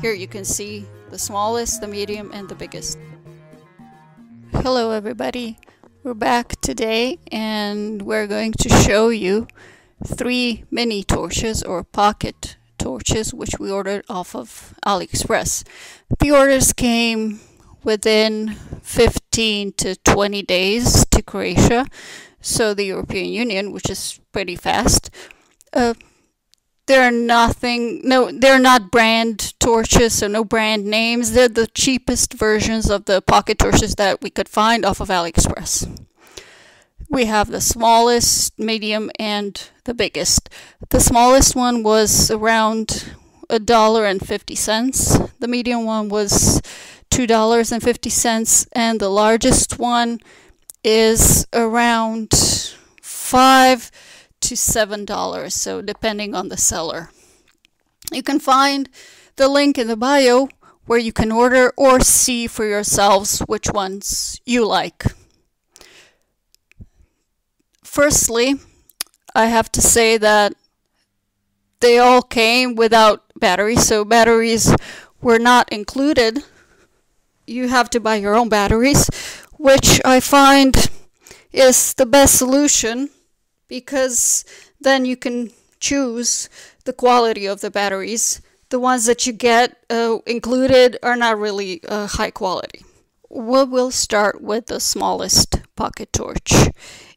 Here you can see the smallest, the medium, and the biggest. Hello everybody, we're back today and we're going to show you 3 mini torches or pocket torches which we ordered off of AliExpress. The orders came within 15 to 20 days to Croatia, so the European Union, which is pretty fast. They're not brand torches, so no brand names. They're the cheapest versions of the pocket torches that we could find off of AliExpress. We have the smallest, medium, and the biggest. The smallest one was around $1.50. The medium one was $2.50, and the largest one is around $5 to $7, so depending on the seller. You can find the link in the bio where you can order or see for yourselves which ones you like. Firstly, I have to say that they all came without batteries, so batteries were not included. You have to buy your own batteries, which I find is the best solution, because then you can choose the quality of the batteries. The ones that you get included are not really high quality. We'll start with the smallest pocket torch.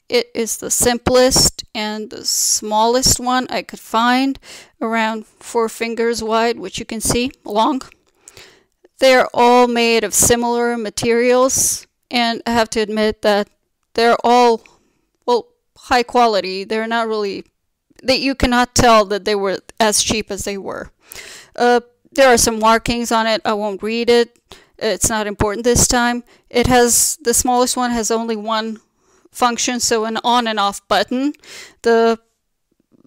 It is the simplest and the smallest one I could find, around 4 fingers wide, which you can see long. They're all made of similar materials, and I have to admit that they're all, well, high quality. They're not really, you cannot tell that they were as cheap as they were. There are some markings on it. I won't read it. It's not important this time. The smallest one has only one function, so an on and off button. The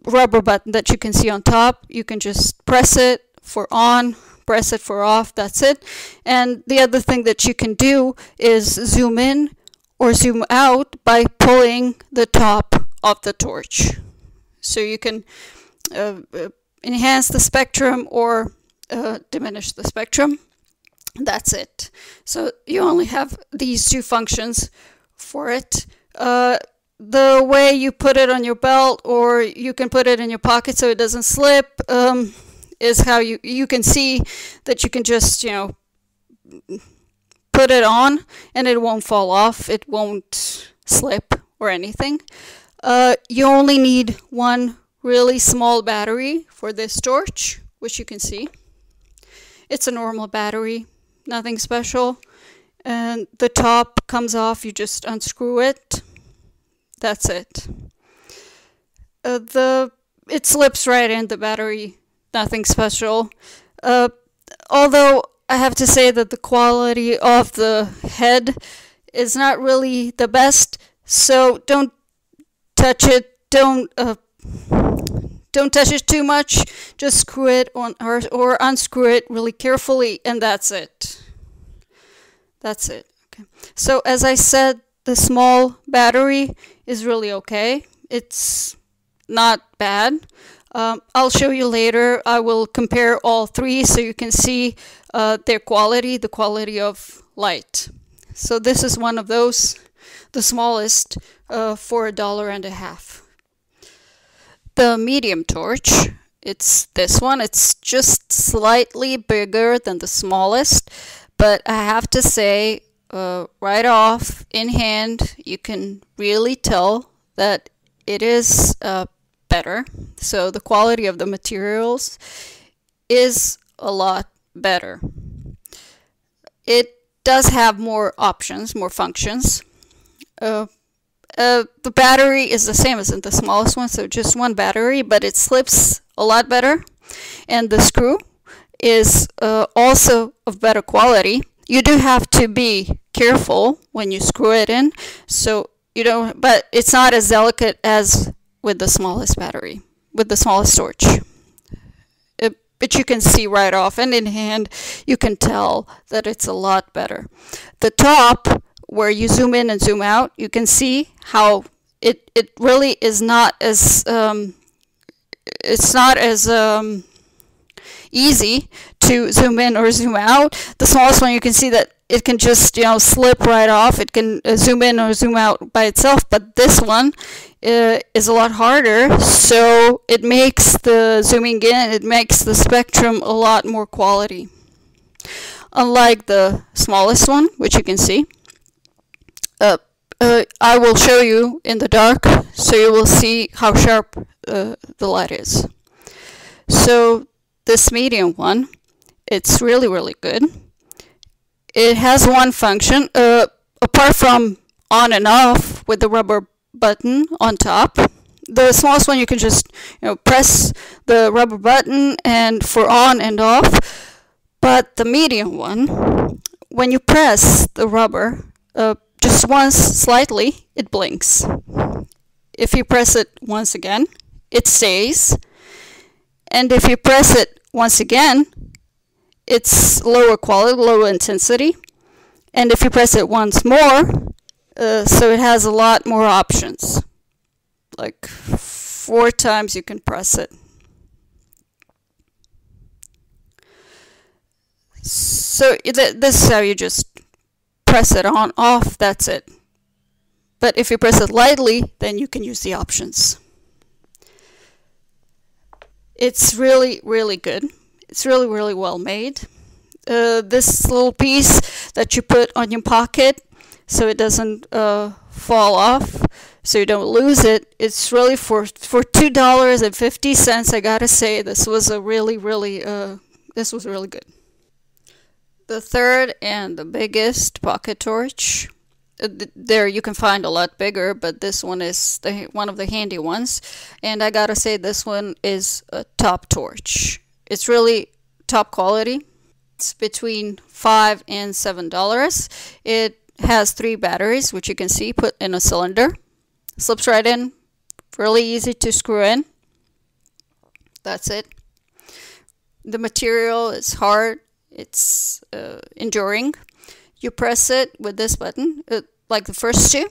rubber button that you can see on top, you can just press it for on, press it for off, that's it. And the other thing that you can do is zoom in or zoom out by pulling the top of the torch. So you can enhance the spectrum or diminish the spectrum. That's it. So you only have these 2 functions for it. The way you put it on your belt, or you can put it in your pocket so it doesn't slip, is how you can see that you can just, put it on and it won't fall off, it won't slip or anything. You only need one really small battery for this torch, which you can see. It's a normal battery, nothing special. And the top comes off, you just unscrew it. That's it. It slips right in the battery, nothing special. Although I have to say that the quality of the head is not really the best, so don't touch it. Don't touch it too much. Just screw it on or unscrew it really carefully, and that's it. That's it. Okay. So as I said, the small battery is really okay. It's not bad. I'll show you later. I will compare all 3 so you can see their quality, the quality of light. So this is one of those, the smallest, for $1.50. The medium torch, it's this one. It's just slightly bigger than the smallest, but I have to say, right off in hand, you can really tell that it is better. So the quality of the materials is a lot better. It does have more options, more functions. The battery is the same as in the smallest one, so just one battery, but it slips a lot better. And the screw is also of better quality. You do have to be careful when you screw it in, so you don't, but it's not as delicate as with the smallest battery, with the smallest torch. But you can see right off, and in hand you can tell that it's a lot better. The top, where you zoom in and zoom out, you can see how it really is not as it's not as easy to zoom in or zoom out. The smallest one, you can see that it can just, slip right off. It can zoom in or zoom out by itself, but this one is a lot harder, so it makes the zooming in, it makes the spectrum a lot more quality. Unlike the smallest one, which you can see, I will show you in the dark, so you will see how sharp the light is. So this medium one, it's really, really good. It has one function, apart from on and off with the rubber button on top. The smallest one, you can just press the rubber button and for on and off. But the medium one, when you press the rubber just once slightly, it blinks. If you press it once again, it stays. And if you press it once again, it's lower quality, lower intensity. And if you press it once more, so it has a lot more options. Like 4 times you can press it. So this is how you just press it on, off, that's it. But if you press it lightly, then you can use the options. It's really, really good. It's really, really well made. This little piece that you put on your pocket so it doesn't fall off, so you don't lose it, it's really for $2.50. I gotta say, this was a really, really good. The third and the biggest pocket torch. There you can find a lot bigger, but this one is one of the handy ones. And I gotta say, this one is a top torch. It's really top quality. It's between $5 and $7. It has 3 batteries, which you can see put in a cylinder. Slips right in. Really easy to screw in. That's it. The material is hard. It's enduring. You press it with this button, like the first 2,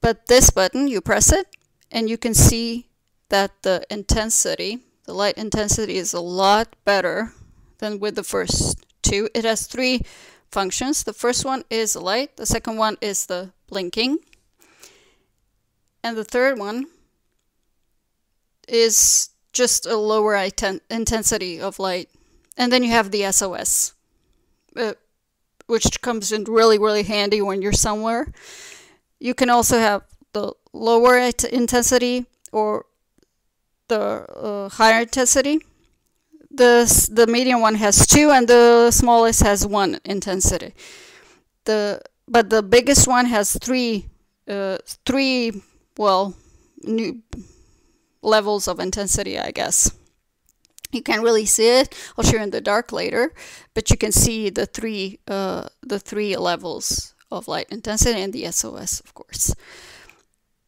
but this button, you press it, and you can see that the intensity, the light intensity, is a lot better than with the first 2. It has 3 functions. The first one is the light, the second one is the blinking, and the third one is just a lower intensity of light. And then you have the SOS, which comes in really, really handy when you're somewhere. You can also have the lower intensity or the higher intensity. The medium one has 2 and the smallest has 1 intensity. But the biggest one has 3 new levels of intensity, I guess. You can't really see it. I'll show you in the dark later, but you can see the three levels of light intensity and the SOS, of course.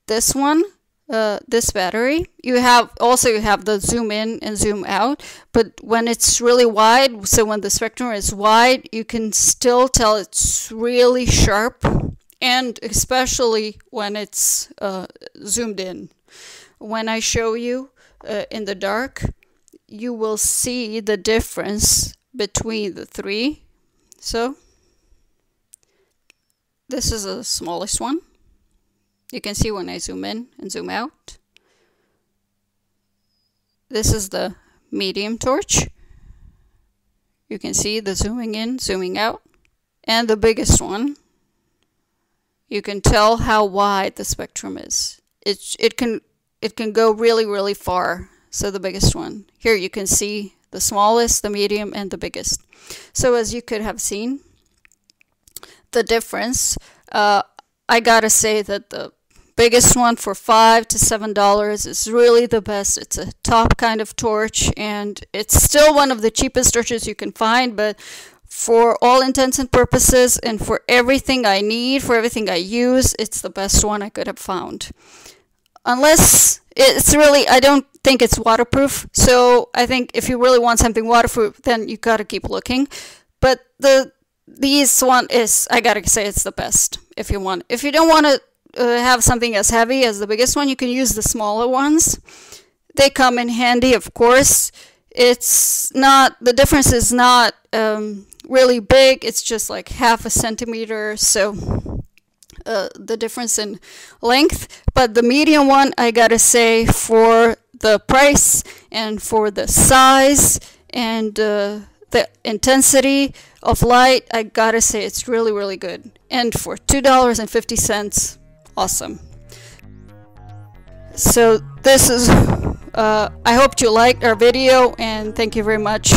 This one, this battery, you have the zoom in and zoom out, but when it's really wide, so when the spectrum is wide, you can still tell it's really sharp, and especially when it's zoomed in. When I show you in the dark, you will see the difference between the 3. So this is the smallest one. You can see when I zoom in and zoom out. This is the medium torch. You can see the zooming in, zooming out. And the biggest one, you can tell how wide the spectrum is. It can go really, really far. So the biggest one. Here you can see the smallest, the medium, and the biggest. So as you could have seen, the difference, I gotta say that the biggest one for $5 to $7 is really the best. It's a top kind of torch, and it's still one of the cheapest torches you can find, but for all intents and purposes, and for everything I need, for everything I use, it's the best one I could have found. Unless it's really, I don't think it's waterproof, so I think if you really want something waterproof, then you gotta keep looking. But these one is, I gotta say, it's the best if you want. If you don't want to have something as heavy as the biggest one, you can use the smaller ones. They come in handy, of course. it's not, the difference is not really big. It's just like half a centimeter, so the difference in length. But the medium one, I gotta say, for the price and for the size and the intensity of light, I gotta say it's really, really good. And for $2.50, awesome. So this is, I hope you liked our video, and thank you very much.